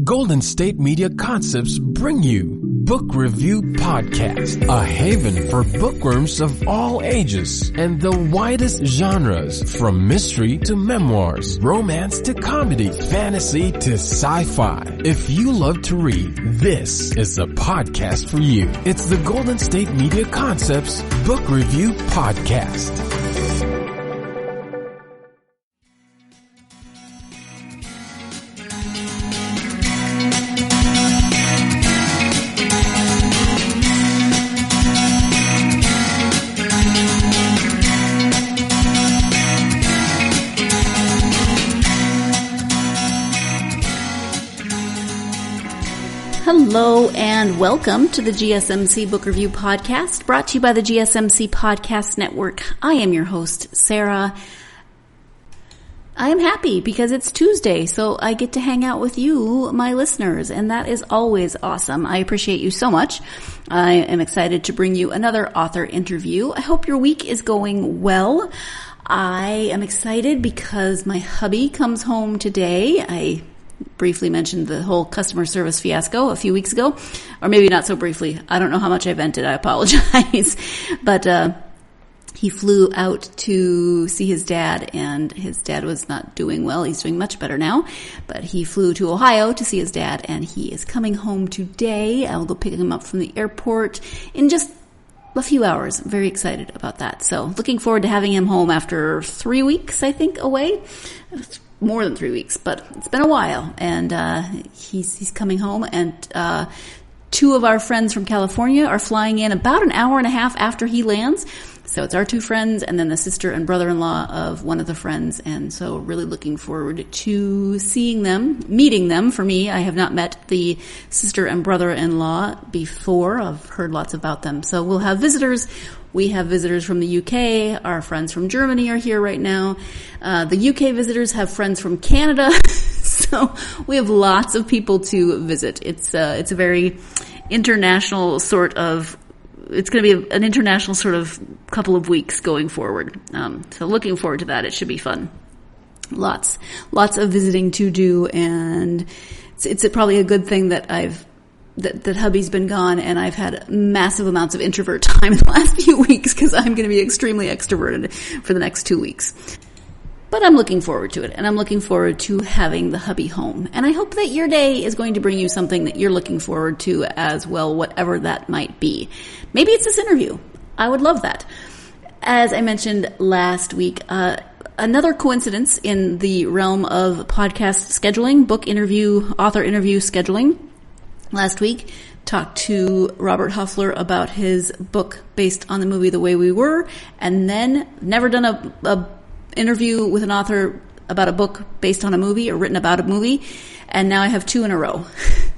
Golden State Media Concepts bring you Book Review Podcast, a haven for bookworms of all ages and the widest genres, from mystery to memoirs, romance to comedy, fantasy to sci-fi. If you love to read, this is the podcast for you. It's the Golden State Media Concepts Book Review Podcast. Hello and welcome to the GSMC Book Review Podcast, brought to you by the GSMC Podcast Network. I am your host, Sarah. I am happy because it's Tuesday, so I get to hang out with you, my listeners, and that is always awesome. I appreciate you so much. I am excited to bring you another author interview. I hope your week is going well. I am excited because my hubby comes home today. I briefly mentioned the whole customer service fiasco a few weeks ago, or maybe not so briefly. I don't know how much I vented. I apologize. But he flew out to see his dad, and his dad was not doing well. He's doing much better now, but he flew to Ohio to see his dad, and he is coming home today. I'll go pick him up from the airport in just a few hours. I'm very excited about that. So looking forward to having him home after 3 weeks, I think, away. It's more than 3 weeks, but it's been a while, and he's coming home, and two of our friends from California are flying in about an hour and a half after he lands. So it's our two friends and then the sister and brother-in-law of one of the friends, and so really looking forward to seeing them, meeting them. For me, I have not met the sister and brother-in-law before. I've heard lots about them. So we'll have visitors. We have visitors from the UK. Our friends from Germany are here right now. The UK visitors have friends from Canada. So we have lots of people to visit. It's a very international sort of, it's going to be an international sort of couple of weeks going forward. So looking forward to that. It should be fun. Lots of visiting to do, and it's probably a good thing that that hubby's been gone, and I've had massive amounts of introvert time in the last few weeks because I'm going to be extremely extroverted for the next 2 weeks. But I'm looking forward to it, and I'm looking forward to having the hubby home. And I hope that your day is going to bring you something that you're looking forward to as well, whatever that might be. Maybe it's this interview. I would love that. As I mentioned last week, another coincidence in the realm of podcast scheduling, book interview, author interview scheduling. Last week, talked to Robert Huffler about his book based on the movie The Way We Were, and then never done a interview with an author about a book based on a movie or written about a movie, and now I have two in a row.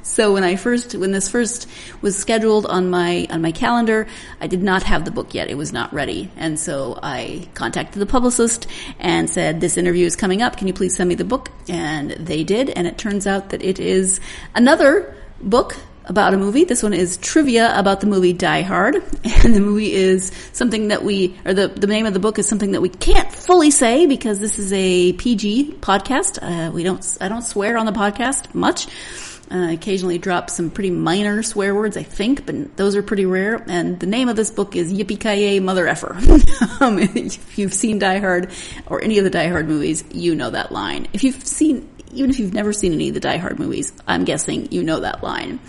So when this first was scheduled on my calendar, I did not have the book yet. It was not ready. And so I contacted the publicist and said, this interview is coming up. Can you please send me the book? And they did. And it turns out that it is another book about a movie. This one is trivia about the movie Die Hard. And the movie is something that the name of the book is something that we can't fully say because this is a PG podcast. I don't swear on the podcast much. Occasionally drop some pretty minor swear words, I think, but those are pretty rare. And the name of this book is Yippee-Ki-Yay Mother Effer. If you've seen Die Hard or any of the Die Hard movies, you know that line. Even if you've never seen any of the Die Hard movies, I'm guessing you know that line.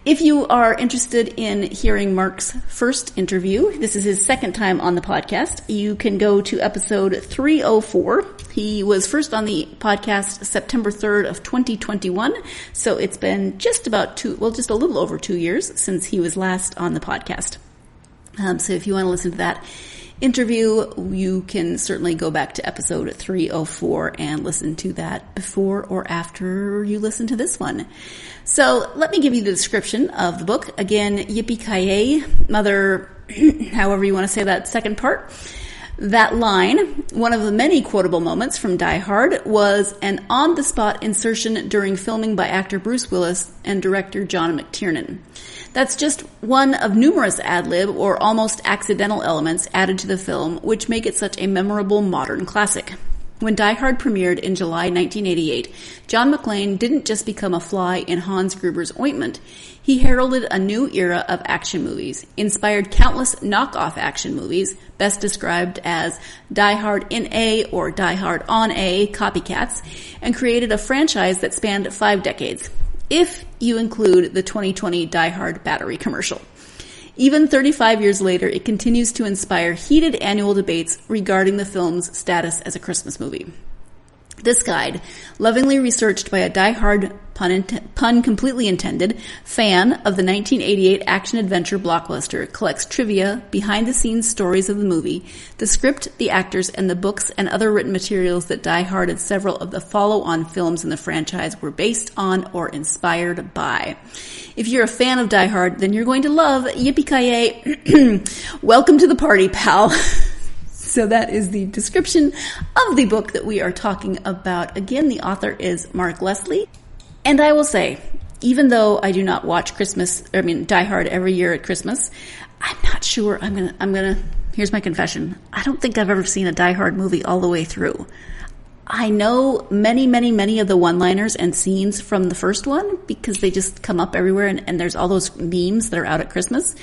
If you are interested in hearing Mark's first interview, this is his second time on the podcast, you can go to episode 304. He was first on the podcast September 3rd of 2021, so it's been just a little over 2 years since he was last on the podcast. So if you want to listen to that interview, you can certainly go back to episode 304 and listen to that before or after you listen to this one. So let me give you the description of the book. Again, Yippee-Ki-Yay, Mother, however you want to say that second part. That line, one of the many quotable moments from Die Hard, was an on-the-spot insertion during filming by actor Bruce Willis and director John McTiernan. That's just one of numerous ad-lib or almost accidental elements added to the film, which make it such a memorable modern classic. When Die Hard premiered in July 1988, John McClane didn't just become a fly in Hans Gruber's ointment. He heralded a new era of action movies, inspired countless knockoff action movies, best described as Die Hard in A or Die Hard on A copycats, and created a franchise that spanned 5 decades, if you include the 2020 Die Hard battery commercial. Even 35 years later, it continues to inspire heated annual debates regarding the film's status as a Christmas movie. This guide, lovingly researched by a die-hard, pun completely intended, fan of the 1988 action-adventure blockbuster, collects trivia, behind-the-scenes stories of the movie, the script, the actors, and the books and other written materials that Die Hard and several of the follow-on films in the franchise were based on or inspired by. If you're a fan of Die Hard, then you're going to love Yippee-ki-yay. Welcome to the party, pal. So that is the description of the book that we are talking about. Again, the author is Mark Leslie. And I will say, even though I do not watch Die Hard every year at Christmas, I'm not sure here's my confession. I don't think I've ever seen a Die Hard movie all the way through. I know many of the one-liners and scenes from the first one because they just come up everywhere and there's all those memes that are out at Christmas.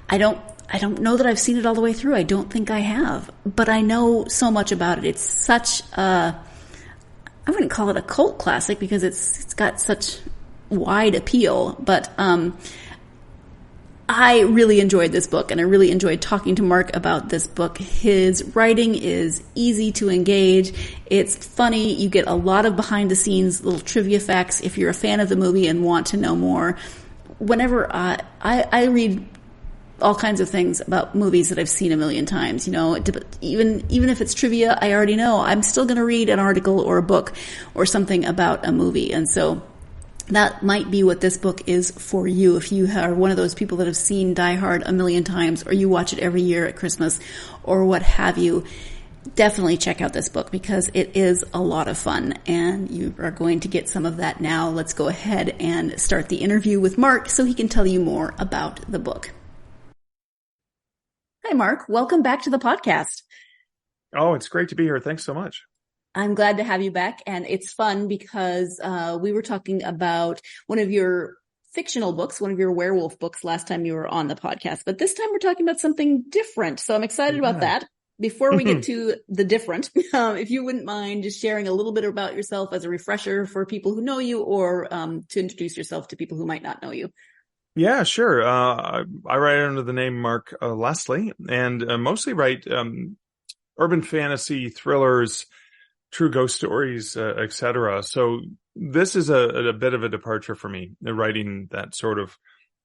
I don't know that I've seen it all the way through. I don't think I have, but I know so much about it. It's such I wouldn't call it a cult classic because it's got such wide appeal, but I really enjoyed this book and I really enjoyed talking to Mark about this book. His writing is easy to engage. It's funny. You get a lot of behind the scenes little trivia facts if you're a fan of the movie and want to know more. Whenever I read all kinds of things about movies that I've seen a million times, even if it's trivia I already know, I'm still going to read an article or a book or something about a movie. And so that might be what this book is for you. If you are one of those people that have seen Die Hard a million times or you watch it every year at Christmas or what have you, definitely check out this book because it is a lot of fun and you are going to get some of that now. Let's go ahead and start the interview with Mark so he can tell you more about the book. Hi, Mark. Welcome back to the podcast. Oh, it's great to be here. Thanks so much. I'm glad to have you back. And it's fun because we were talking about one of your fictional books, one of your werewolf books last time you were on the podcast. But this time we're talking about something different. So I'm excited about that. Before we get to the different, if you wouldn't mind just sharing a little bit about yourself as a refresher for people who know you or to introduce yourself to people who might not know you. Yeah, sure. I write under the name Mark Leslie and mostly write urban fantasy, thrillers, true ghost stories, etc. So this is a bit of a departure for me, writing that sort of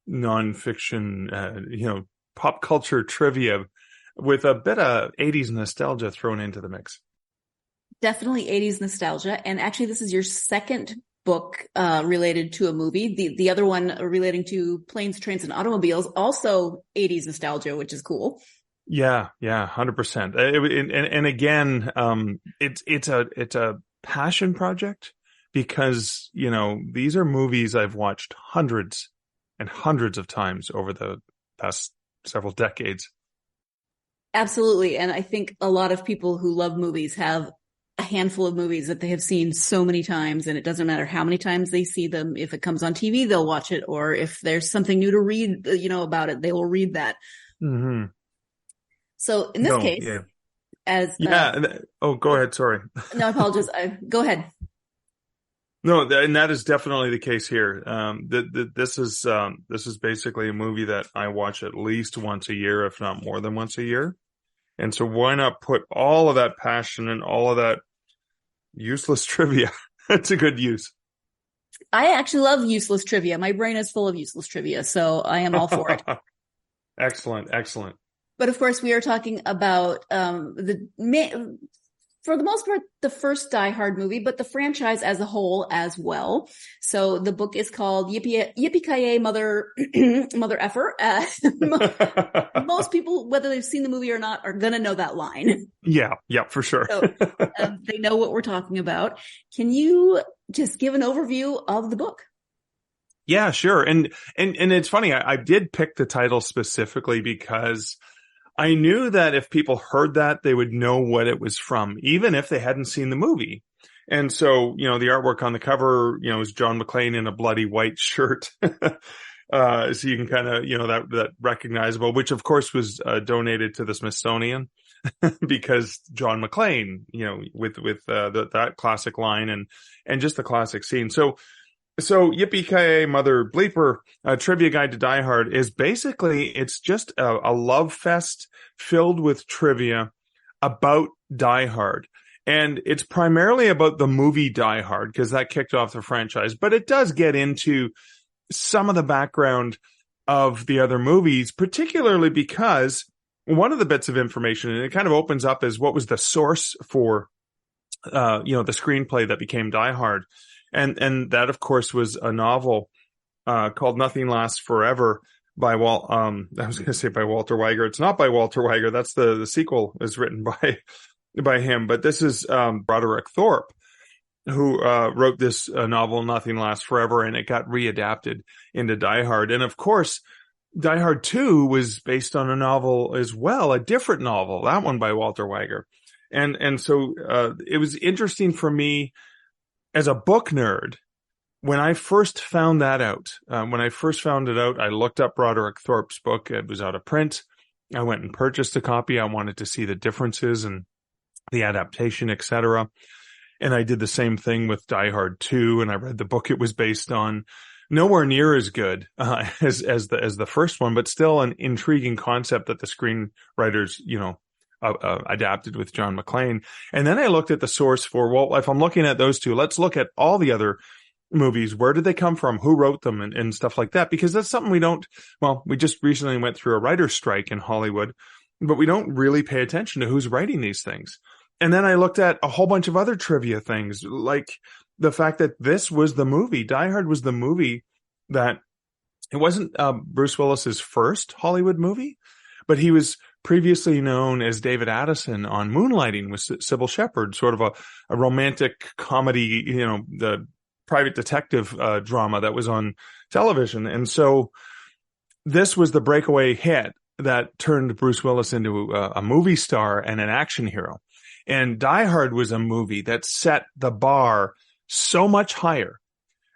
nonfiction, pop culture trivia with a bit of 80s nostalgia thrown into the mix. Definitely 80s nostalgia. And actually, this is your second book related to a movie. The other one relating to planes, trains, and automobiles, also 80s nostalgia, which is cool. Yeah, 100%. And again, it's a passion project because, these are movies I've watched hundreds and hundreds of times over the past several decades. Absolutely. And I think a lot of people who love movies have a handful of movies that they have seen so many times, and it doesn't matter how many times they see them. If it comes on TV, they'll watch it, or if there's something new to read, about it, they will read that. Mm-hmm. So in this case, go ahead. Sorry. No, I apologize. Go ahead. No, and that is definitely the case here. This is basically a movie that I watch at least once a year, if not more than once a year. And so why not put all of that passion and all of that useless trivia to good use? I actually love useless trivia. My brain is full of useless trivia, so I am all for it. Excellent. But of course, we are talking about for the most part, the first Die Hard movie, but the franchise as a whole as well. So the book is called Yippee-ki-yay, Mother Effer. Most people, whether they've seen the movie or not, are going to know that line. Yeah, for sure. So they know what we're talking about. Can you just give an overview of the book? Yeah, sure. And it's funny. I did pick the title specifically because I knew that if people heard that, they would know what it was from, even if they hadn't seen the movie. And so, the artwork on the cover, is John McClane in a bloody white shirt. So you can kind of, that recognizable, which of course was donated to the Smithsonian because John McClane, with that classic line and just the classic scene. So Yippee-ki-yay, Mother Bleeper, Trivia Guide to Die Hard is basically, it's just a love fest filled with trivia about Die Hard. And it's primarily about the movie Die Hard because that kicked off the franchise, but it does get into some of the background of the other movies, particularly because one of the bits of information, and it kind of opens up, is what was the source for, the screenplay that became Die Hard. And that, of course, was a novel called Nothing Lasts Forever by Walter Weiger. It's not by Walter Weiger. That's the sequel is written by him. But this is Broderick Thorpe, who wrote this novel, Nothing Lasts Forever, and it got readapted into Die Hard. And, of course, Die Hard 2 was based on a novel as well, a different novel, that one by Walter Weiger. And so it was interesting for me as a book nerd, when I first found that out, I looked up Broderick Thorpe's book. It was out of print. I went and purchased a copy. I wanted to see the differences and the adaptation, etc. And I did the same thing with Die Hard 2, and I read the book it was based on. Nowhere near as good as the first one, but still an intriguing concept that the screenwriters, adapted with John McClane. And then I looked at the source for, well, if I'm looking at those two, let's look at all the other movies. Where did they come from? Who wrote them and stuff like that? Because that's something we just recently went through a writer's strike in Hollywood, but we don't really pay attention to who's writing these things. And then I looked at a whole bunch of other trivia things, like the fact that this was the movie. Die Hard was the movie that it wasn't Bruce Willis's first Hollywood movie, but he was previously known as David Addison on Moonlighting with Sybil Shepherd, sort of a romantic comedy, the private detective drama that was on television. And so this was the breakaway hit that turned Bruce Willis into a movie star and an action hero. And Die Hard was a movie that set the bar so much higher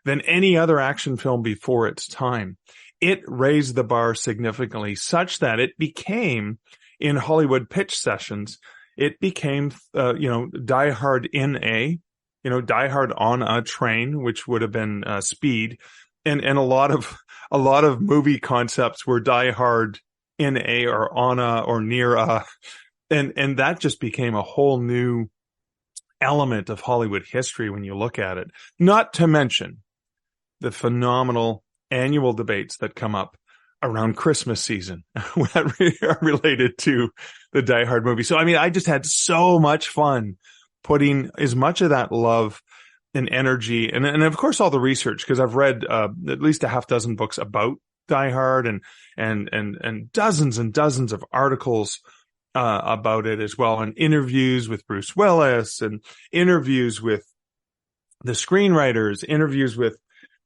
than any other action film before its time. It raised the bar significantly, such that it became, in Hollywood pitch sessions, it became, Die Hard Die Hard on a Train, which would have been Speed, and a lot of movie concepts were Die Hard in a or on a or near a, and that just became a whole new element of Hollywood history when you look at it. Not to mention the phenomenal annual debates that come up around Christmas season that are related to the Die Hard movie. So, I just had so much fun putting as much of that love and energy and of course all the research, because I've read at least a half dozen books about Die Hard and dozens and dozens of articles about it as well, and interviews with Bruce Willis and interviews with the screenwriters, interviews with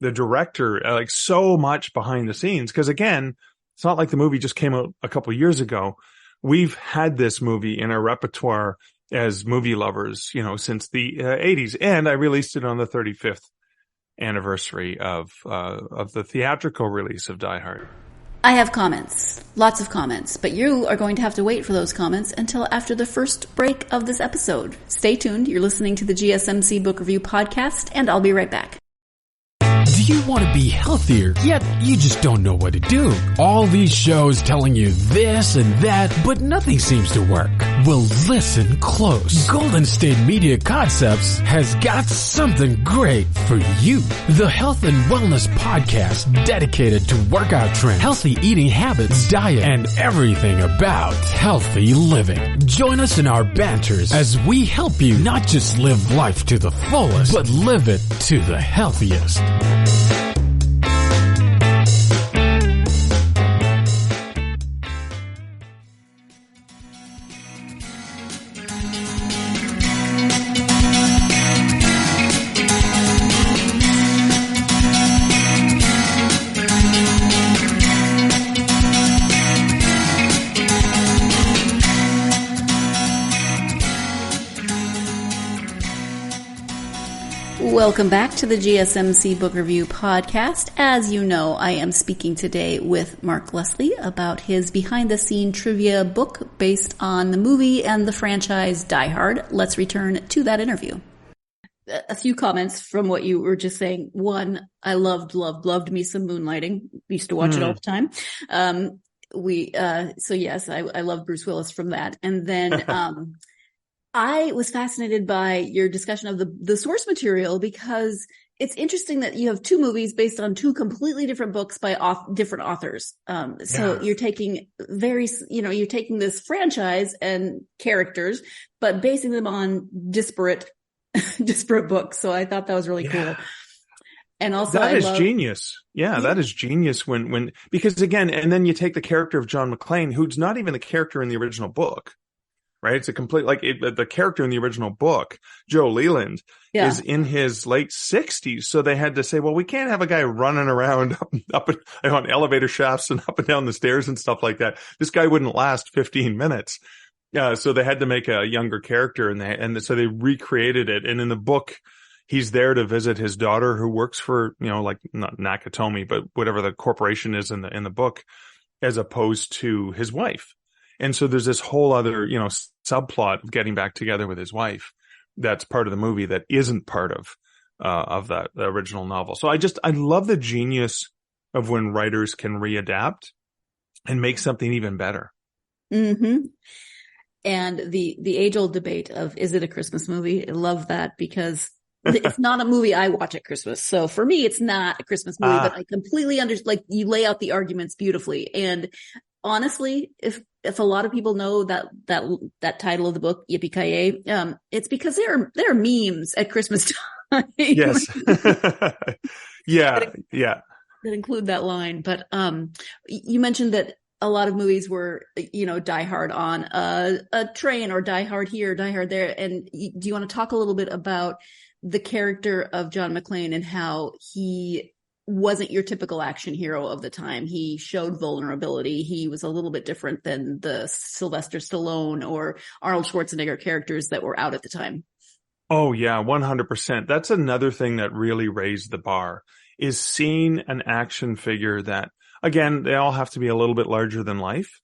the director, like so much behind the scenes. Because again, it's not like the movie just came out a couple of years ago. We've had this movie in our repertoire as movie lovers, since the 80s. And I released it on the 35th anniversary of the theatrical release of Die Hard. I have comments, lots of comments, but you are going to have to wait for those comments until after the first break of this episode. Stay tuned. You're listening to the GSMC Book Review Podcast, and I'll be right back. Do you want to be healthier, yet you just don't know what to do? All these shows telling you this and that, but nothing seems to work. Well, listen close. Golden State Media Concepts has got something great for you. The Health and Wellness Podcast, dedicated to workout trends, healthy eating habits, diet, and everything about healthy living. Join us in our banters as we help you not just live life to the fullest, but live it to the healthiest. Welcome back to the GSMC Book Review Podcast. As you know, I am speaking today with Mark Leslie about his behind-the-scene trivia book based on the movie and the franchise Die Hard. Let's return to that interview. A few comments from what you were just saying. One, I loved me some Moonlighting. Used to watch it all the time. So yes, I love Bruce Willis from that. And then, I was fascinated by your discussion of the source material, because it's interesting that you have two movies based on two completely different books by different authors. You're taking you're taking this franchise and characters, but basing them on disparate books. So I thought that was really cool. And also that is genius. Yeah, that is genius because again, and then you take the character of John McClane, who's not even the character in the original book. Right. It's a complete, the character in the original book, Joe Leland, is in his late 60s. So they had to say, well, we can't have a guy running around up on elevator shafts and up and down the stairs and stuff like that. This guy wouldn't last 15 minutes. So they had to make a younger character, and so they recreated it. And in the book, he's there to visit his daughter, who works for, not Nakatomi, but whatever the corporation is in the book, as opposed to his wife. And so there's this whole other, subplot of getting back together with his wife that's part of the movie that isn't part of the original novel. So I love the genius of when writers can readapt and make something even better. Mm-hmm. And the age-old debate of, is it a Christmas movie? I love that, because it's not a movie I watch at Christmas. So for me, it's not a Christmas movie, but I completely understand, you lay out the arguments beautifully. And honestly, if a lot of people know that title of the book, Yippee-ki-yay, it's because there are memes at Christmas time. Yes. Yeah. That include that line. But you mentioned that a lot of movies were, Die Hard on a train, or Die Hard here, Die Hard there. And do you want to talk a little bit about the character of John McClane and how he wasn't your typical action hero of the time? He showed vulnerability. He was a little bit different than the Sylvester Stallone or Arnold Schwarzenegger characters that were out at the time. Oh yeah, 100%. That's another thing that really raised the bar, is seeing an action figure that, again, they all have to be a little bit larger than life,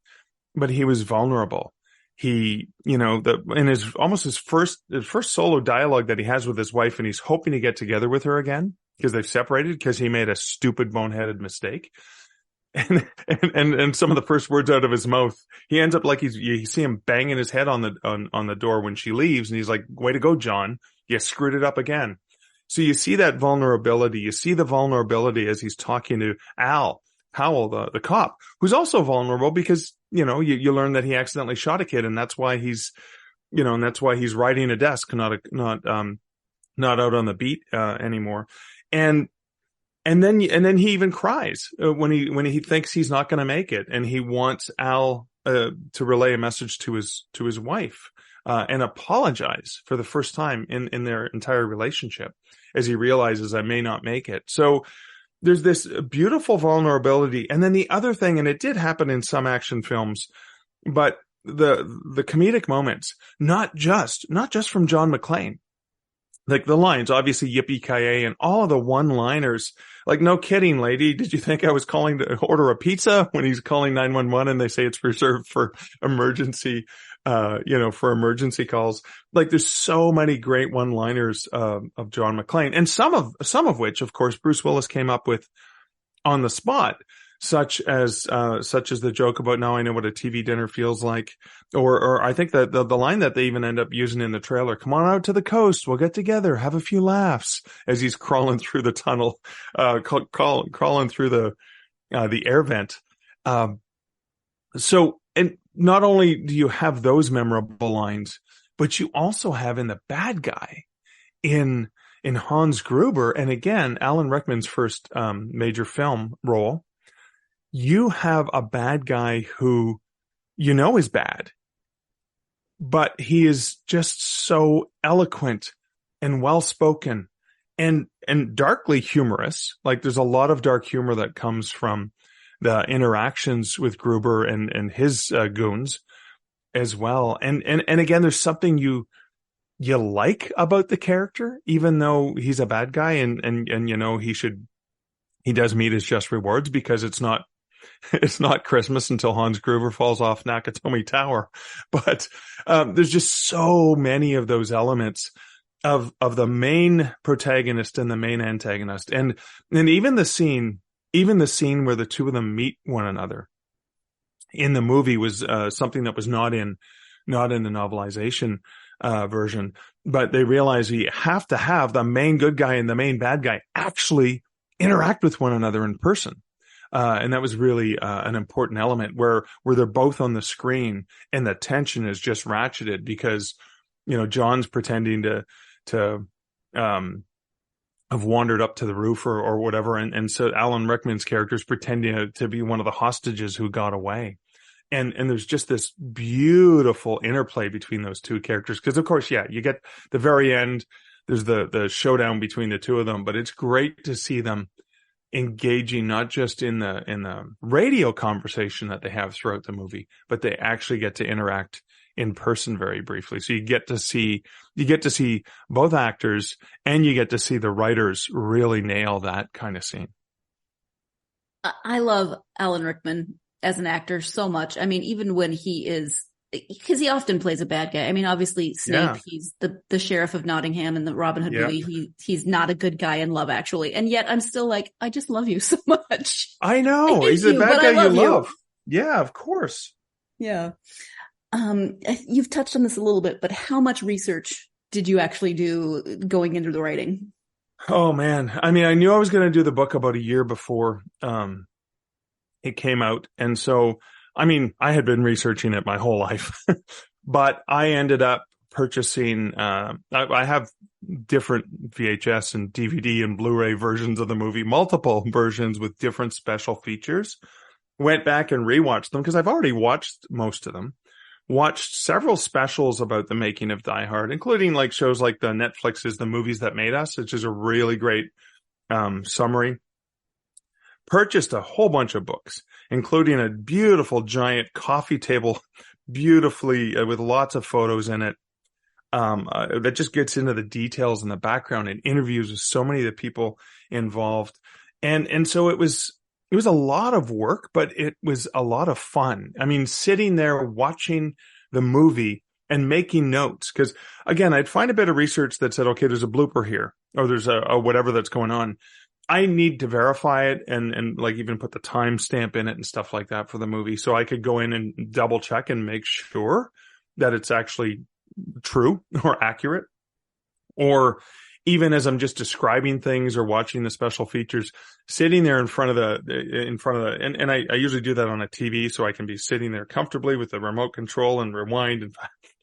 but he was vulnerable. He, in his first solo dialogue that he has with his wife, and he's hoping to get together with her again, because they've separated because he made a stupid boneheaded mistake. And some of the first words out of his mouth, he ends up you see him banging his head on the door when she leaves. And he's like, way to go, John. You screwed it up again. So you see that vulnerability. You see the vulnerability as he's talking to Al Howell, the cop, who's also vulnerable because, you learn that he accidentally shot a kid, and that's why he's riding a desk, not out on the beat, anymore. And then he even cries when he thinks he's not going to make it, and he wants Al to relay a message to his wife and apologize for the first time in their entire relationship, as he realizes, I may not make it. So there's this beautiful vulnerability. And then the other thing, and it did happen in some action films, but the comedic moments, not just from John McClane. Like the lines, obviously, Yippee-ki-yay, and all of the one-liners. Like, no kidding, lady. Did you think I was calling to order a pizza? When he's calling 911 and they say it's reserved for emergency, for emergency calls. Like, there's so many great one-liners of John McClane, and some of which, of course, Bruce Willis came up with on the spot. Such as the joke about, now I know what a TV dinner feels like. Or I think that the line that they even end up using in the trailer, come on out to the coast, we'll get together, have a few laughs, as he's crawling through the tunnel, crawling through the air vent. So, and not only do you have those memorable lines, but you also have in the bad guy in Hans Gruber. And again, Alan Rickman's first, major film role. You have a bad guy who is bad, but he is just so eloquent and well-spoken and darkly humorous. Like, there's a lot of dark humor that comes from the interactions with Gruber and his goons as well. And again, there's something you you like about the character, even though he's a bad guy and he does meet his just rewards, because it's not Christmas until Hans Gruber falls off Nakatomi Tower. But there's just so many of those elements of the main protagonist and the main antagonist. And even the scene where the two of them meet one another in the movie was something that was not in the novelization version. But they realize you have to have the main good guy and the main bad guy actually interact with one another in person. And that was really an important element where they're both on the screen and the tension is just ratcheted because, John's pretending to have wandered up to the roof or whatever. And so Alan Rickman's character is pretending to be one of the hostages who got away. And there's just this beautiful interplay between those two characters. Cause of course, you get the very end, there's the showdown between the two of them, but it's great to see them engaging not just in the radio conversation that they have throughout the movie, but they actually get to interact in person very briefly. So you get to see both actors and you get to see the writers really nail that kind of scene. I love Alan Rickman as an actor so much. I mean, even when because he often plays a bad guy. I mean, obviously Snape, he's the sheriff of Nottingham in the Robin Hood movie. He's not a good guy in Love Actually. And yet I'm still like, I just love you so much. I know. He's a bad guy you love. Yeah, of course. Yeah. You've touched on this a little bit, but how much research did you actually do going into the writing? Oh man. I mean, I knew I was going to do the book about a year before, it came out. And so, I mean, I had been researching it my whole life, but I ended up purchasing, I have different VHS and DVD and Blu-ray versions of the movie, multiple versions with different special features. Went back and rewatched them because I've already watched most of them. Watched several specials about the making of Die Hard, including like shows like the Netflix's The Movies That Made Us, which is a really great summary. Purchased a whole bunch of books, including a beautiful giant coffee table, beautifully with lots of photos in it. That just gets into the details and the background and interviews with so many of the people involved. And so it was a lot of work, but it was a lot of fun. I mean, sitting there watching the movie and making notes. Cause again, I'd find a bit of research that said, okay, there's a blooper here or there's a whatever that's going on. I need to verify it and like even put the timestamp in it and stuff like that for the movie. So I could go in and double check and make sure that it's actually true or accurate. Or even as I'm just describing things or watching the special features, sitting there in front of the, and I usually do that on a TV so I can be sitting there comfortably with the remote control and rewind and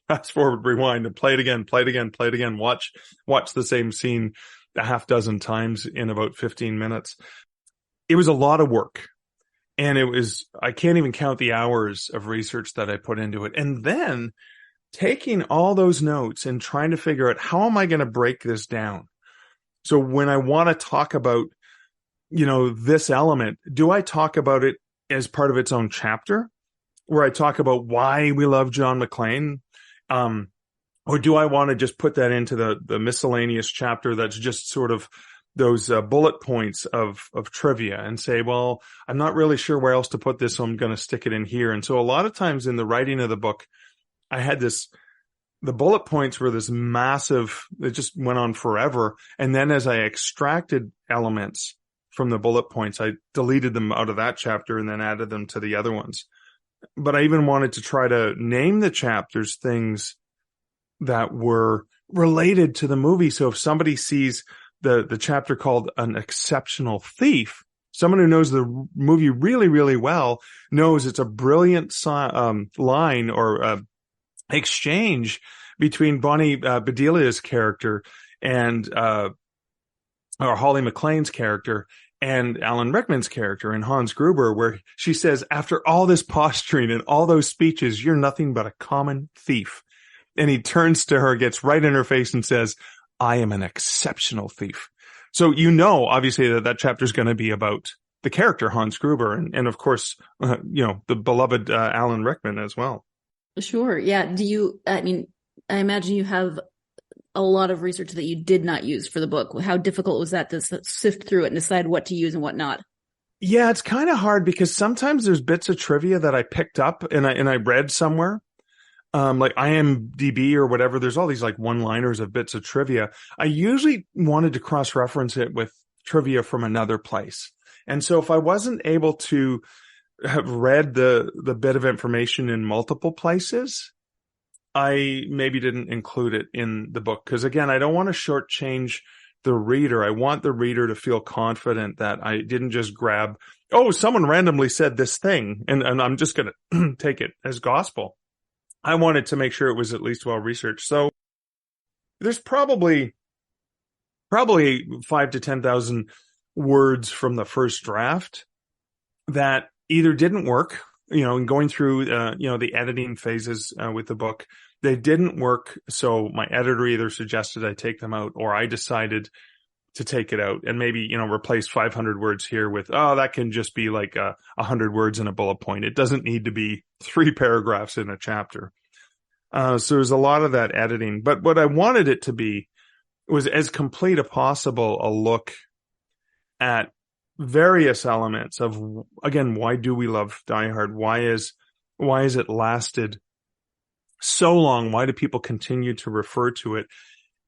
fast forward, rewind and play it again, watch the same scene a half dozen times in about 15 minutes. It was a lot of work. And I can't even count the hours of research that I put into it. And then taking all those notes and trying to figure out how am I going to break this down? So when I want to talk about, this element, do I talk about it as part of its own chapter where I talk about why we love John McClane? Or do I want to just put that into the miscellaneous chapter that's just sort of those bullet points of trivia and say, well, I'm not really sure where else to put this, so I'm going to stick it in here. And so a lot of times in the writing of the book, I had the bullet points were this massive, it just went on forever. And then as I extracted elements from the bullet points, I deleted them out of that chapter and then added them to the other ones. But I even wanted to try to name the chapters things that were related to the movie. So if somebody sees the chapter called An Exceptional Thief, someone who knows the movie really, really well knows it's a brilliant line or exchange between Bonnie Bedelia's character and or Holly McClane's character and Alan Rickman's character and Hans Gruber, where she says, after all this posturing and all those speeches, you're nothing but a common thief. And he turns to her, gets right in her face and says, I am an exceptional thief. So obviously that chapter is going to be about the character Hans Gruber and of course, the beloved Alan Rickman as well. Sure. Yeah. I imagine you have a lot of research that you did not use for the book. How difficult was that to sift through it and decide what to use and what not? Yeah, it's kind of hard because sometimes there's bits of trivia that I picked up and I read somewhere. Like IMDb or whatever, there's all these like one-liners of bits of trivia. I usually wanted to cross-reference it with trivia from another place. And so if I wasn't able to have read the bit of information in multiple places, I maybe didn't include it in the book. Because again, I don't want to shortchange the reader. I want the reader to feel confident that I didn't just grab, oh, someone randomly said this thing, and I'm just going to take it as gospel. I wanted to make sure it was at least well researched. So there's probably 5,000 to 10,000 words from the first draft that either didn't work, in going through, the editing phases with the book, they didn't work. So my editor either suggested I take them out, or I decided to take it out and maybe, replace 500 words here with, that can just be like 100 words in a bullet point. It doesn't need to be 3 paragraphs in a chapter. So there's a lot of that editing, but what I wanted it to be was as complete as possible a look at various elements of, again, why do we love Die Hard? Why is it lasted so long? Why do people continue to refer to it?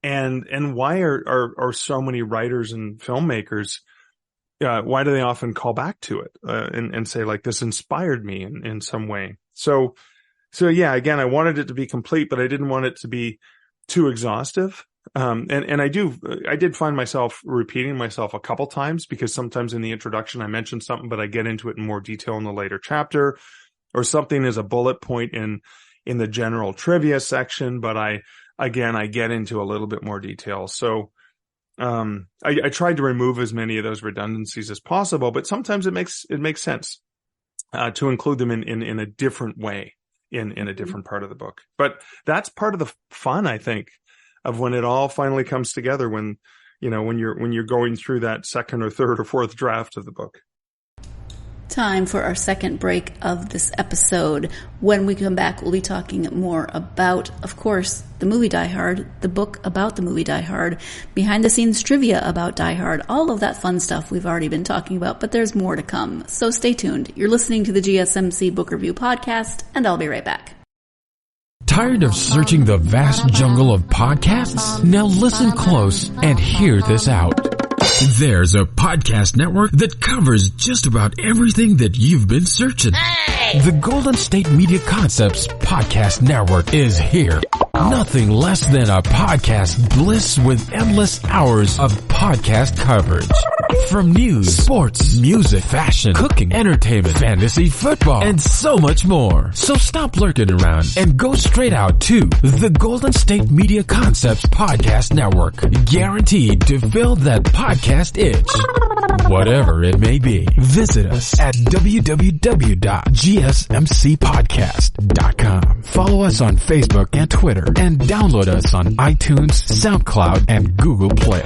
And why are so many writers and filmmakers, why do they often call back to it, and say like, this inspired me in some way? So yeah, again, I wanted it to be complete, but I didn't want it to be too exhaustive. And I did find myself repeating myself a couple times, because sometimes in the introduction I mentioned something, but I get into it in more detail in the later chapter, or something is a bullet point in the general trivia section, but I get into a little bit more detail. So, I tried to remove as many of those redundancies as possible, but sometimes it makes sense, to include them in a different way in a different part of the book. But that's part of the fun, I think, of when it all finally comes together, when you're going through that second or third or fourth draft of the book. Time for our second break of this episode. When we come back, we'll be talking more about, of course, the movie Die Hard, the book about the movie Die Hard, behind the scenes trivia about Die Hard, all of that fun stuff we've already been talking about, but there's more to come. So stay tuned. You're listening to the GSMC Book Review Podcast, and I'll be right back. Tired of searching the vast jungle of podcasts? Now listen close and hear this out. There's a podcast network that covers just about everything that you've been searching. Hey! The Golden State Media Concepts Podcast Network is here. Nothing less than a podcast bliss with endless hours of podcast coverage. From news, sports, music, fashion, cooking, entertainment, fantasy, football, and so much more. So stop lurking around and go straight out to the Golden State Media Concepts Podcast Network. Guaranteed to fill that podcast itch. Whatever it may be. Visit us at www.gsmcpodcast.com. Follow us on Facebook and Twitter, and download us on iTunes, SoundCloud, and Google Play.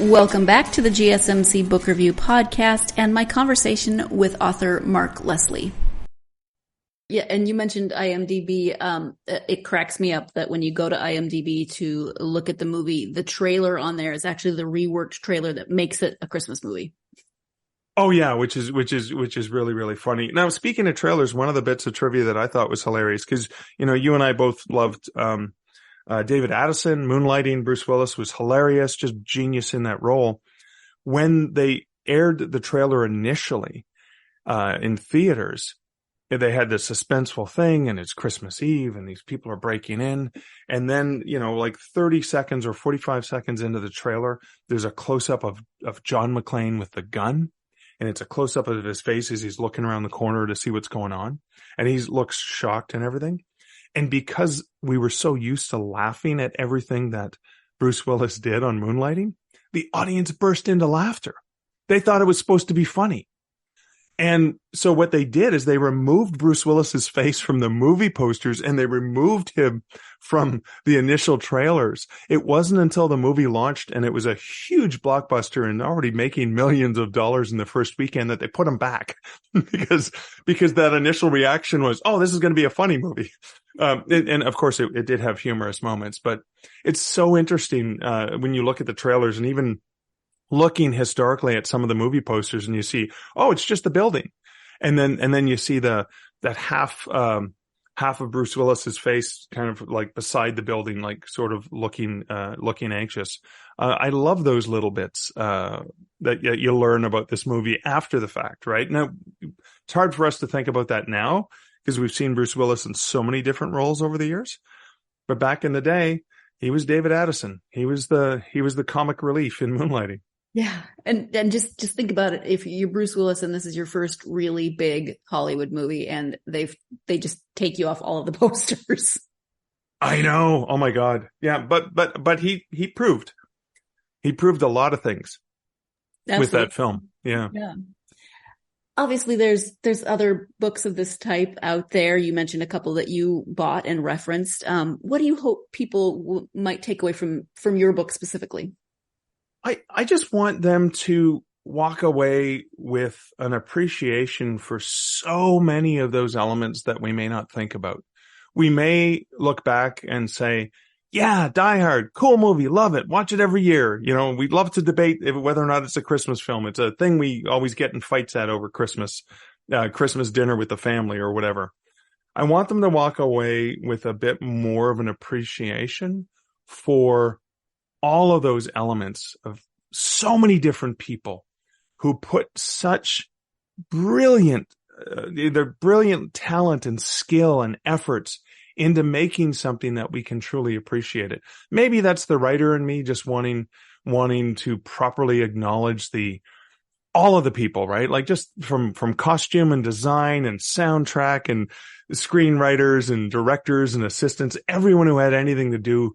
Welcome back to the GSMC Book Review Podcast and my conversation with author Mark Leslie. Yeah, and you mentioned IMDb. It cracks me up that when you go to IMDb to look at the movie, the trailer on there is actually the reworked trailer that makes it a Christmas movie. Oh yeah, which is really, really funny. Now, speaking of trailers, one of the bits of trivia that I thought was hilarious, because, you and I both loved, David Addison, moonlighting Bruce Willis, was hilarious, just genius in that role. When they aired the trailer initially, in theaters, they had this suspenseful thing, and it's Christmas Eve and these people are breaking in. And then, like 30 seconds or 45 seconds into the trailer, there's a close up of John McClane with the gun. And it's a close up of his face as he's looking around the corner to see what's going on. And he looks shocked and everything. And because we were so used to laughing at everything that Bruce Willis did on Moonlighting, the audience burst into laughter. They thought it was supposed to be funny. And so what they did is they removed Bruce Willis's face from the movie posters and they removed him from the initial trailers. It wasn't until the movie launched and it was a huge blockbuster and already making millions of dollars in the first weekend that they put him back because that initial reaction was, oh, this is going to be a funny movie. And of course it did have humorous moments, but it's so interesting, when you look at the trailers and even looking historically at some of the movie posters and you see, oh, it's just the building. And then you see that half of Bruce Willis's face kind of like beside the building, like sort of looking anxious. I love those little bits, that you learn about this movie after the fact, right? Now, it's hard for us to think about that now because we've seen Bruce Willis in so many different roles over the years. But back in the day, he was David Addison. He was the comic relief in Moonlighting. Yeah. And just think about it. If you're Bruce Willis and this is your first really big Hollywood movie and they just take you off all of the posters. I know. Oh my God. Yeah. But he proved a lot of things. Absolutely. With that film. Yeah. Yeah. Obviously there's other books of this type out there. You mentioned a couple that you bought and referenced. What do you hope people might take away from your book specifically? I just want them to walk away with an appreciation for so many of those elements that we may not think about. We may look back and say, yeah, Die Hard, cool movie, love it, watch it every year. You know, we'd love to debate whether or not it's a Christmas film. It's a thing we always get in fights at over Christmas dinner with the family or whatever. I want them to walk away with a bit more of an appreciation for all of those elements of so many different people who put such brilliant talent and skill and efforts into making something that we can truly appreciate it. Maybe that's the writer in me just wanting to properly acknowledge all of the people, right? Like just from costume and design and soundtrack and screenwriters and directors and assistants, everyone who had anything to do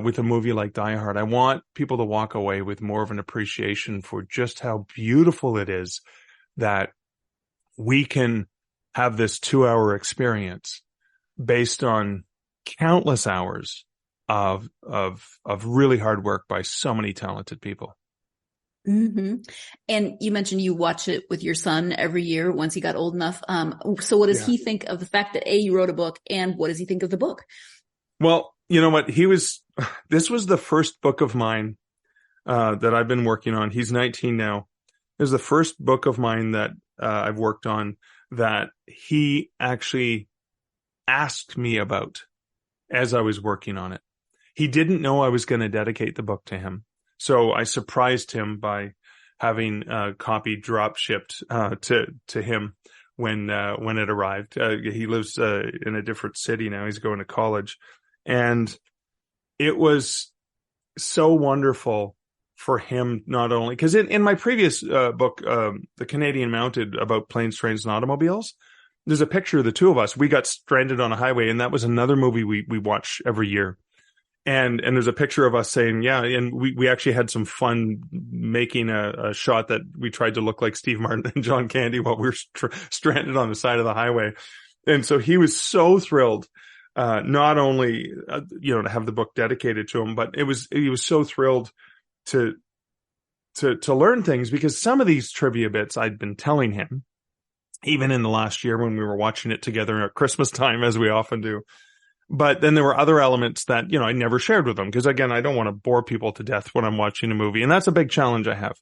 with a movie like Die Hard. I want people to walk away with more of an appreciation for just how beautiful it is that we can have this 2-hour experience based on countless hours of really hard work by so many talented people. Mm-hmm. And you mentioned you watch it with your son every year once he got old enough. So what does he think of the fact that you wrote a book, and what does he think of the book? Well, you know what? This was the first book of mine, that I've been working on. He's 19 now. It was the first book of mine that, I've worked on that he actually asked me about as I was working on it. He didn't know I was going to dedicate the book to him. So I surprised him by having a copy drop shipped, to him when it arrived. He lives, in a different city now. He's going to college. And it was so wonderful for him, not only because in my previous book, The Canadian Mounted, about planes, trains, and automobiles, there's a picture of the two of us. We got stranded on a highway, and that was another movie we watch every year. And there's a picture of us saying, yeah, and we actually had some fun making a shot that we tried to look like Steve Martin and John Candy while we were stranded on the side of the highway. And so he was so thrilled. Not only, to have the book dedicated to him, but he was so thrilled to learn things, because some of these trivia bits I'd been telling him, even in the last year when we were watching it together at Christmas time, as we often do. But then there were other elements that, I never shared with him, because again, I don't want to bore people to death when I'm watching a movie. And that's a big challenge I have,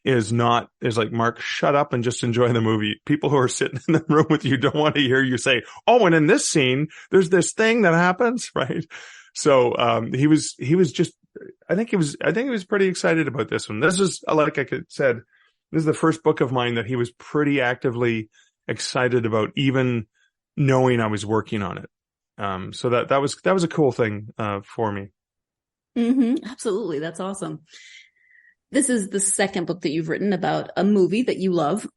is like, Mark, shut up and just enjoy the movie. People who are sitting in the room with you don't want to hear you say, oh, and in this scene, there's this thing that happens, right? So, he was just, I think he was pretty excited about this one. This is, like I said, this is the first book of mine that he was pretty actively excited about, even knowing I was working on it. So that was a cool thing, for me. Mm-hmm. Absolutely. That's awesome. This is the second book that you've written about a movie that you love.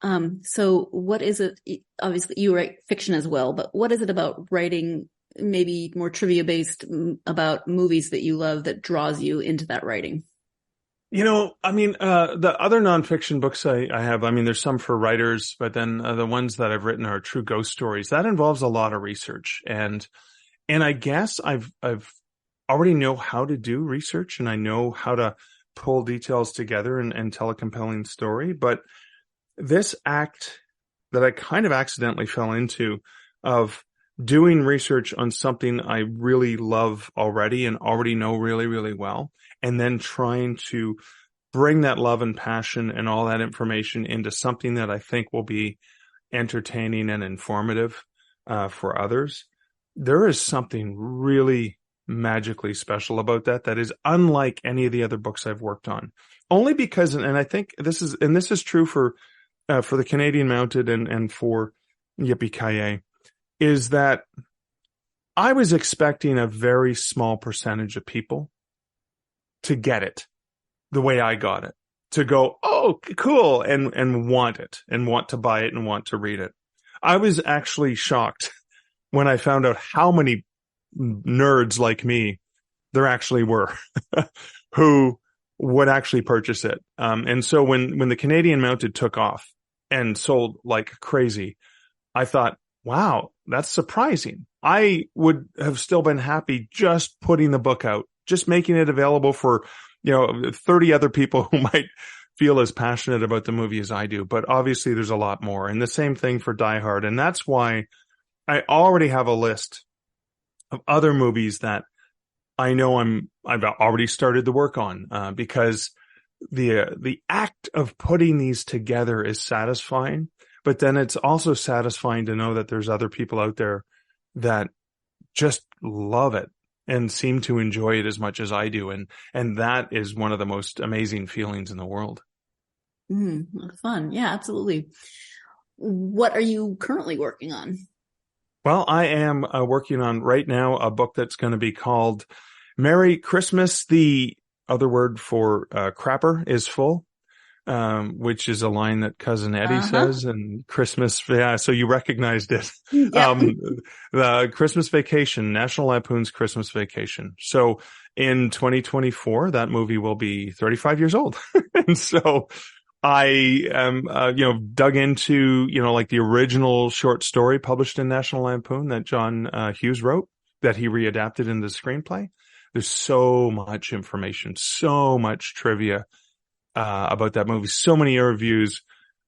So what is it? Obviously you write fiction as well, but what is it about writing maybe more trivia based about movies that you love that draws you into that writing? The other nonfiction books I have, there's some for writers, but then the ones that I've written are true ghost stories. That involves a lot of research. And I guess I've already know how to do research, and I know how to pull details together and tell a compelling story. But this act that I kind of accidentally fell into of doing research on something I really love already and already know really, really well, and then trying to bring that love and passion and all that information into something that I think will be entertaining and informative for others. There is something really magically special about that is unlike any of the other books I've worked on. Only because, and I think this is true for the Canadian Mounted and for Yippee-Ki-Yay, is that I was expecting a very small percentage of people to get it the way I got it, to go, oh, cool, and want it, and want to buy it, and want to read it. I was actually shocked when I found out how many nerds like me there actually were who would actually purchase it. And so when the Canadian Mounted took off and sold like crazy, I thought, wow, that's surprising. I would have still been happy just putting the book out, just making it available for, 30 other people who might feel as passionate about the movie as I do. But obviously there's a lot more. And the same thing for Die Hard. And that's why I already have a list of other movies that I know I've already started the work on, because the act of putting these together is satisfying, but then it's also satisfying to know that there's other people out there that just love it and seem to enjoy it as much as I do. And that is one of the most amazing feelings in the world. Fun. Yeah, absolutely. What are you currently working on? Well, I am working on right now a book that's going to be called Merry Christmas. The other word for crapper is full, which is a line that Cousin Eddie says, and Christmas. Yeah, so you recognized it. Yep. The Christmas Vacation, National Lampoon's Christmas Vacation. So in 2024, that movie will be 35 years old. And so I dug into, like the original short story published in National Lampoon that John Hughes wrote, that he readapted in the screenplay. There's so much information, so much trivia about that movie, so many interviews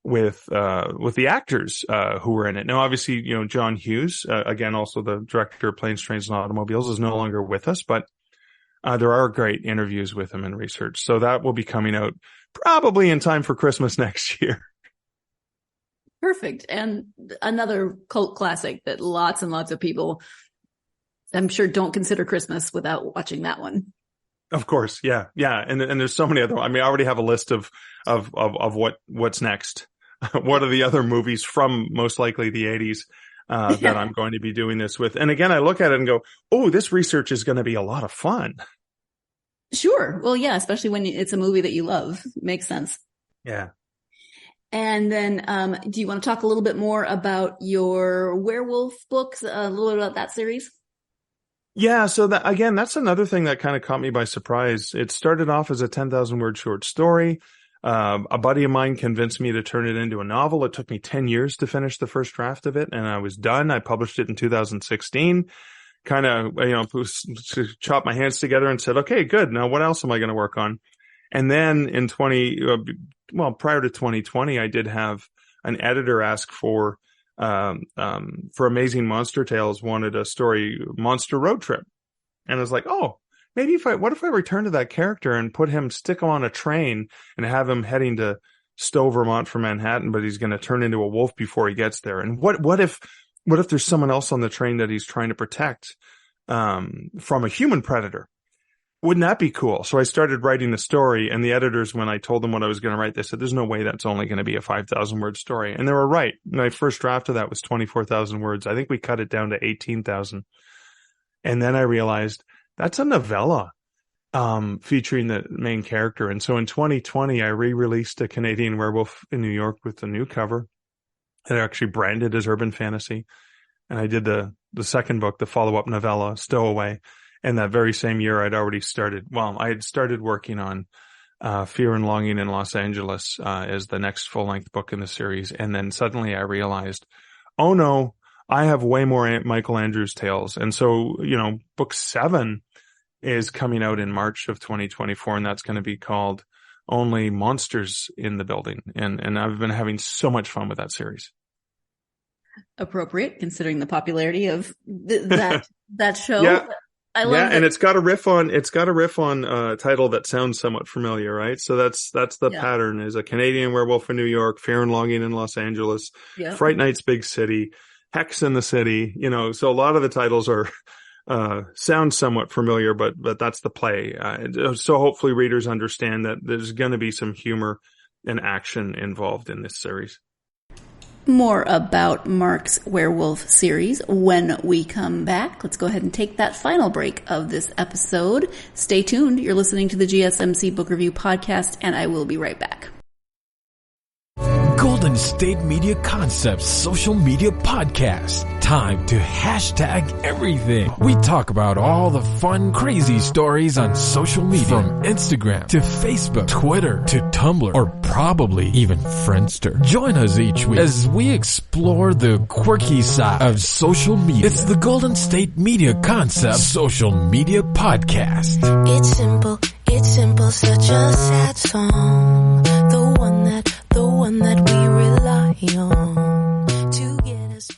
with the actors who were in it. Now, obviously, John Hughes, again, also the director of Planes, Trains, and Automobiles, is no longer with us, but there are great interviews with him and research. So that will be coming out probably in time for Christmas next year. Perfect. And another cult classic that lots and lots of people, I'm sure, don't consider Christmas without watching that one. Of course. Yeah. Yeah. And there's so many other, I already have a list of what's next. What are the other movies from most likely the 80s that I'm going to be doing this with? And again, I look at it and go, oh, this research is going to be a lot of fun. Sure. Well, yeah, especially when it's a movie that you love. Makes sense. Yeah. And then, do you want to talk a little bit more about your werewolf books, a little bit about that series? Yeah. So that's another thing that kind of caught me by surprise. It started off as a 10,000 word short story. A buddy of mine convinced me to turn it into a novel. It took me 10 years to finish the first draft of it, and I was done. I published it in 2016. Kind of, chopped my hands together and said, okay, good. Now what else am I going to work on? And then in prior to 2020, I did have an editor ask for Amazing Monster Tales, wanted a story, Monster Road Trip. And I was like, oh, maybe what if I return to that character and stick him on a train and have him heading to Stowe, Vermont from Manhattan, but he's going to turn into a wolf before he gets there. And what if there's someone else on the train that he's trying to protect from a human predator? Wouldn't that be cool? So I started writing the story, and the editors, when I told them what I was going to write, they said, there's no way that's only going to be a 5,000 word story. And they were right. My first draft of that was 24,000 words. I think we cut it down to 18,000. And then I realized that's a novella featuring the main character. And so in 2020, I re-released A Canadian Werewolf in New York with the new cover. It actually branded as urban fantasy. And I did the the second book, the follow-up novella, Stowaway. And that very same year, I had started working on Fear and Longing in Los Angeles as the next full-length book in the series. And then suddenly I realized, oh no, I have way more Michael Andrews tales. And so, book 7 is coming out in March of 2024, and that's going to be called Only Monsters in the Building. And I've been having so much fun with that series. Appropriate, considering the popularity of that show. Yeah. I love and it's got a riff on a title that sounds somewhat familiar, right? So that's the pattern: is a Canadian werewolf in New York, Fear and Longing in Los Angeles, Fright Night's Big City, Hex in the City. So a lot of the titles are sound somewhat familiar, but that's the play. So hopefully readers understand that there's going to be some humor and action involved in this series. More about Mark's werewolf series when we come back. Let's go ahead and take that final break of this episode. Stay tuned. You're listening to the GSMC Book Review Podcast, and I will be right back. Golden State Media Concepts Social Media Podcast. Time to hashtag everything. We talk about all the fun, crazy stories on social media. From Instagram to Facebook, Twitter to Tumblr, or probably even Friendster. Join us each week as we explore the quirky side of social media. It's the Golden State Media Concepts Social Media Podcast. It's simple, such a sad song. The one that we rely on to get us.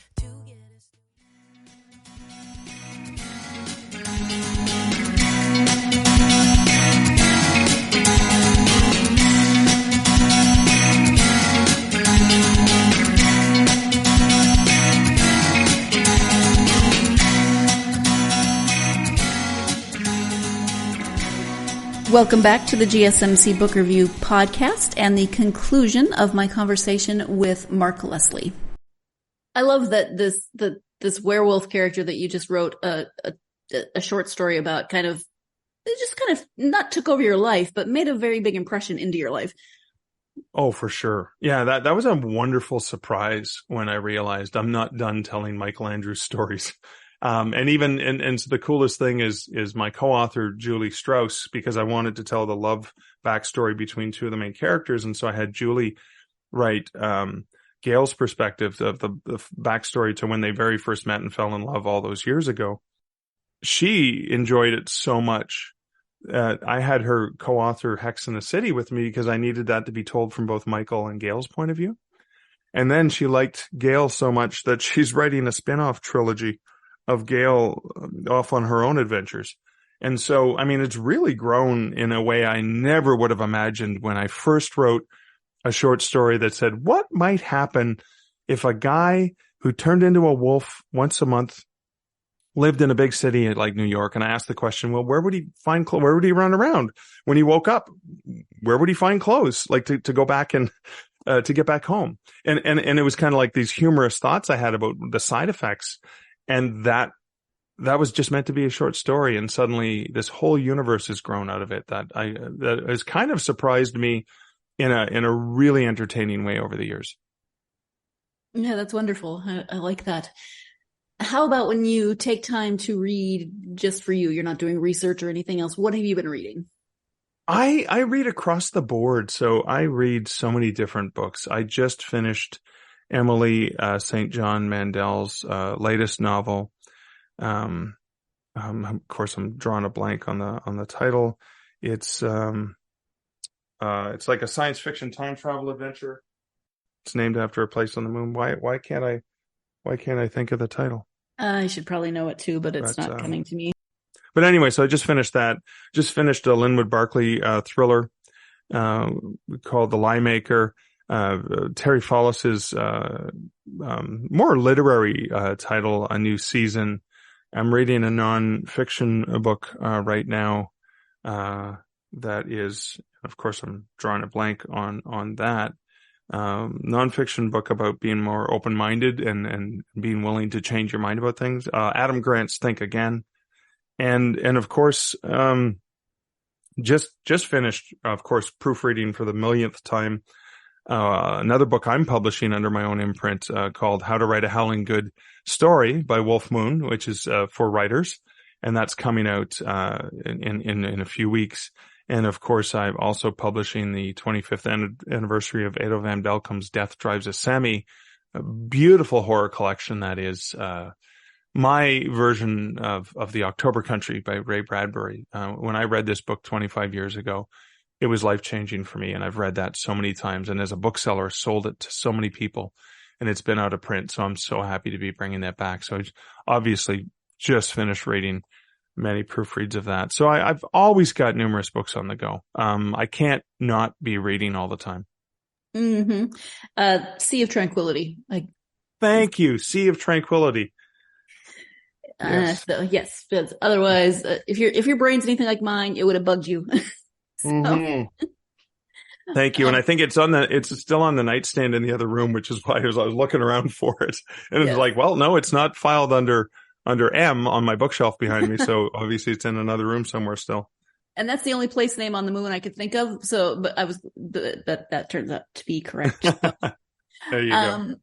Welcome back to the GSMC Book Review Podcast and the conclusion of my conversation with Mark Leslie. I love that this werewolf character that you just wrote a short story about kind of not took over your life, but made a very big impression into your life. Oh, for sure. Yeah, that was a wonderful surprise when I realized I'm not done telling Michael Andrews stories. And so the coolest thing is my co-author, Julie Strauss, because I wanted to tell the love backstory between two of the main characters. And so I had Julie write, Gail's perspective of the backstory to when they very first met and fell in love all those years ago. She enjoyed it so much that I had her co-author Hex in the City with me because I needed that to be told from both Michael and Gail's point of view. And then she liked Gail so much that she's writing a spin-off trilogy of Gail off on her own adventures. And so, I mean, it's really grown in a way I never would have imagined when I first wrote a short story that said, what might happen if a guy who turned into a wolf once a month lived in a big city like New York? And I asked the question, well, where would he find clothes? Where would he run around when he woke up? Where would he find clothes? Like to go back and to get back home. And it was kind of like these humorous thoughts I had about the side effects. And that was just meant to be a short story. And suddenly this whole universe has grown out of it that has kind of surprised me in a really entertaining way over the years. Yeah, that's wonderful. I like that. How about when you take time to read just for you? You're not doing research or anything else. What have you been reading? I read across the board. So I read so many different books. I just finished Emily St. John Mandel's latest novel. Of course, I'm drawing a blank on the title. It's like a science fiction time travel adventure. It's named after a place on the moon. Why can't I think of the title? I should probably know it too, but it's not coming to me. But anyway, so I just finished that. Just finished a Linwood Barclay thriller called The Lie Maker. Terry Follis's more literary title, A New Season. I'm reading a nonfiction book right now that is, of course, I'm drawing a blank on that. Nonfiction book about being more open-minded and being willing to change your mind about things. Adam Grant's Think Again. And of course, just finished, of course, proofreading for the millionth time another book I'm publishing under my own imprint called How to Write a Howling Good Story by Wolf Moon, which is for writers. And that's coming out in a few weeks. And of course, I'm also publishing the 25th anniversary of Edo Van Belkom's Death Drives a Semi, a beautiful horror collection that is my version of The October Country by Ray Bradbury. When I read this book 25 years ago, it was life-changing for me, and I've read that so many times. And as a bookseller, sold it to so many people, and it's been out of print. So I'm so happy to be bringing that back. So I obviously just finished reading many proofreads of that. So I've always got numerous books on the go. I can't not be reading all the time. Mm-hmm. Sea of Tranquility. Thank you. Sea of Tranquility. Yes. Yes. Otherwise, if your brain's anything like mine, it would have bugged you. Thank you. And I think it's still on the nightstand in the other room, which is why I was looking around for it. And it's like, well, no, it's not filed under M on my bookshelf behind me. So obviously it's in another room somewhere still. And that's the only place name on the moon I could think of. So, but that turns out to be correct. There you go.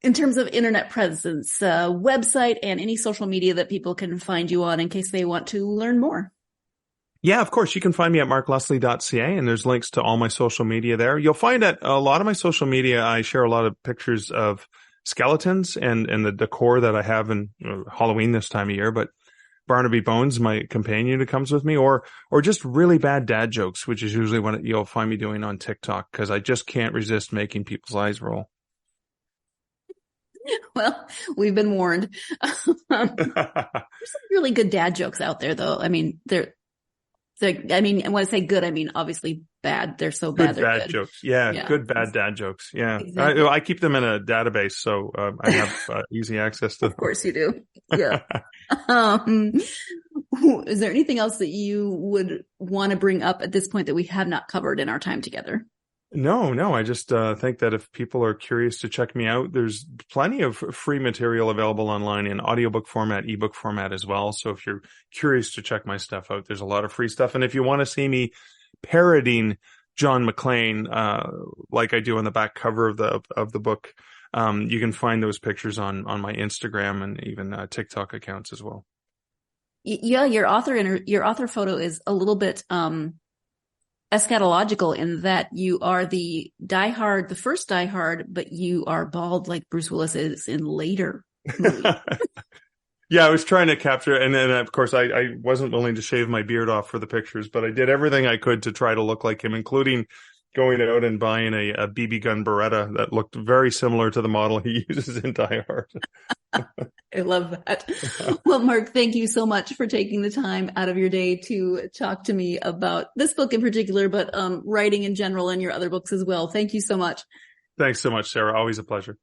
In terms of internet presence, website and any social media that people can find you on in case they want to learn more. Yeah, of course. You can find me at markleslie.ca, and there's links to all my social media there. You'll find at a lot of my social media, I share a lot of pictures of skeletons and the decor that I have in Halloween this time of year, but Barnaby Bones, my companion who comes with me, or just really bad dad jokes, which is usually what you'll find me doing on TikTok, because I just can't resist making people's eyes roll. Well, we've been warned. There's some really good dad jokes out there, though. I mean, and when I say good, I mean obviously bad. They're so bad. Good bad jokes. Yeah, good bad dad jokes. Yeah. Exactly. I keep them in a database, so I have easy access to them. Of course you do. Yeah. Is there anything else that you would want to bring up at this point that we have not covered in our time together? No. I just think that if people are curious to check me out, there's plenty of free material available online in audiobook format, ebook format as well. So if you're curious to check my stuff out, there's a lot of free stuff. And if you want to see me parodying John McClane, like I do on the back cover of the book, you can find those pictures on my Instagram and even TikTok accounts as well. Yeah, your author photo is a little bit eschatological in that you are the first Die Hard, but you are bald like Bruce Willis is in later movies. Yeah, I was trying to capture it. And then, of course, I wasn't willing to shave my beard off for the pictures, but I did everything I could to try to look like him, including going out and buying a BB gun Beretta that looked very similar to the model he uses in Die Hard. I love that. Well, Mark, thank you so much for taking the time out of your day to talk to me about this book in particular, but writing in general and your other books as well. Thank you so much. Thanks so much, Sarah. Always a pleasure.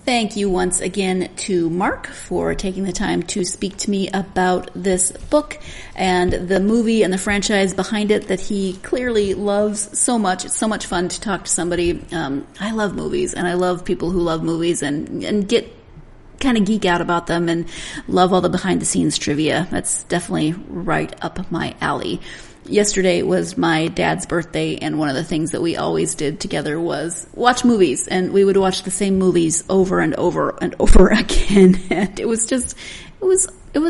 Thank you once again to Mark for taking the time to speak to me about this book and the movie and the franchise behind it that he clearly loves so much. It's so much fun to talk to somebody. I love movies, and I love people who love movies and get kind of geek out about them and love all the behind the scenes trivia. That's definitely right up my alley. Yesterday was my dad's birthday, and one of the things that we always did together was watch movies, and we would watch the same movies over and over and over again. And it was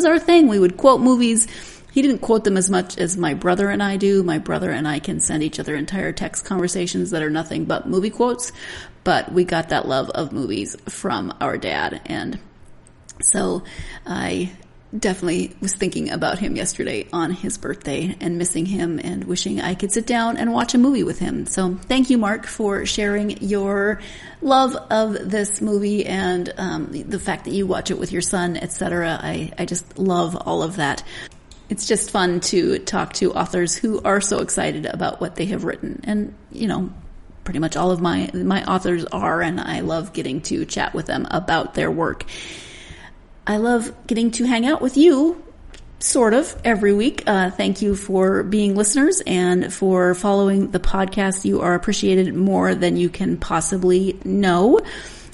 our thing. We would quote movies. He didn't quote them as much as my brother and I do. My brother and I can send each other entire text conversations that are nothing but movie quotes, but we got that love of movies from our dad. And so I definitely was thinking about him yesterday on his birthday and missing him and wishing I could sit down and watch a movie with him. So thank you, Mark, for sharing your love of this movie and the fact that you watch it with your son, etc. I just love all of that. It's just fun to talk to authors who are so excited about what they have written. And, pretty much all of my authors are, and I love getting to chat with them about their work. I love getting to hang out with you, sort of, every week. Thank you for being listeners and for following the podcast. You are appreciated more than you can possibly know.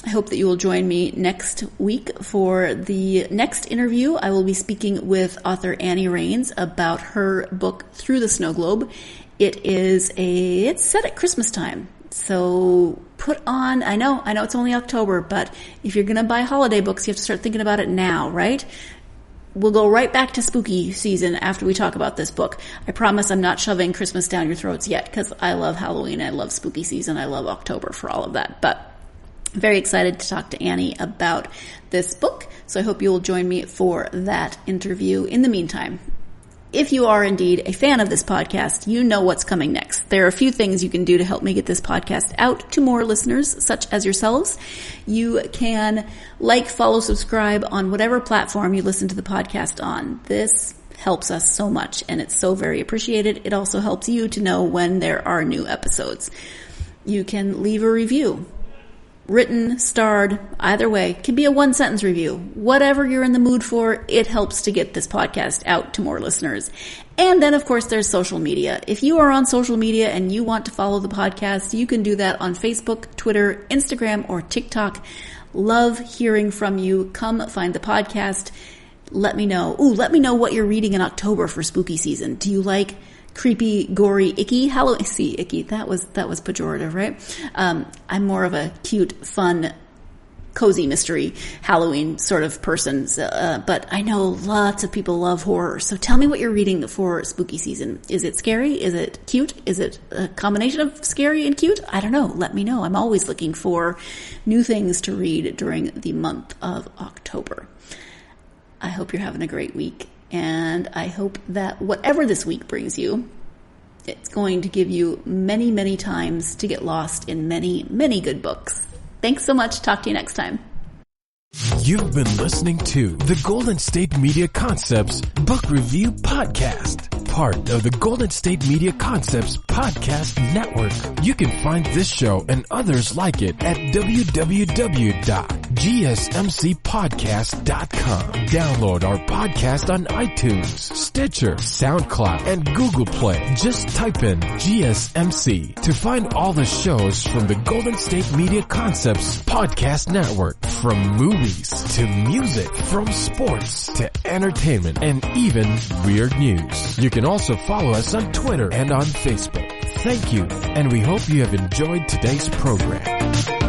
I hope that you will join me next week for the next interview. I will be speaking with author Annie Rains about her book, Through the Snow Globe. It's set at Christmas time. So put on, I know it's only October, but if you're going to buy holiday books, you have to start thinking about it now, right? We'll go right back to spooky season after we talk about this book. I promise I'm not shoving Christmas down your throats yet, because I love Halloween, I love spooky season, I love October for all of that. But very excited to talk to Annie about this book, so I hope you will join me for that interview. In the meantime, if you are indeed a fan of this podcast, you know what's coming next. There are a few things you can do to help me get this podcast out to more listeners, such as yourselves. You can like, follow, subscribe on whatever platform you listen to the podcast on. This helps us so much, and it's so very appreciated. It also helps you to know when there are new episodes. You can leave a review. Written, starred, either way, can be a 1-sentence review. Whatever you're in the mood for, it helps to get this podcast out to more listeners. And then, of course, there's social media. If you are on social media and you want to follow the podcast, you can do that on Facebook, Twitter, Instagram, or TikTok. Love hearing from you. Come find the podcast. Let me know. Let me know what you're reading in October for spooky season. Do you like creepy, gory, icky Halloween? See, icky, that was pejorative, right? I'm more of a cute, fun, cozy mystery Halloween sort of person, but I know lots of people love horror, so tell me what you're reading for spooky season. Is it scary? Is it cute? Is it a combination of scary and cute? I don't know. Let me know. I'm always looking for new things to read during the month of October. I hope you're having a great week. And I hope that whatever this week brings you, it's going to give you many, many times to get lost in many, many good books. Thanks so much. Talk to you next time. You've been listening to the Golden State Media Concepts Book Review Podcast, part of the Golden State Media Concepts Podcast Network. You can find this show and others like it at www.gsmcpodcast.com. Download our podcast on iTunes, Stitcher, SoundCloud, and Google Play. Just type in GSMC to find all the shows from the Golden State Media Concepts Podcast Network, from movies to music, from sports to entertainment, and even weird news. You can also follow us on Twitter and on Facebook. Thank you, and we hope you have enjoyed today's program.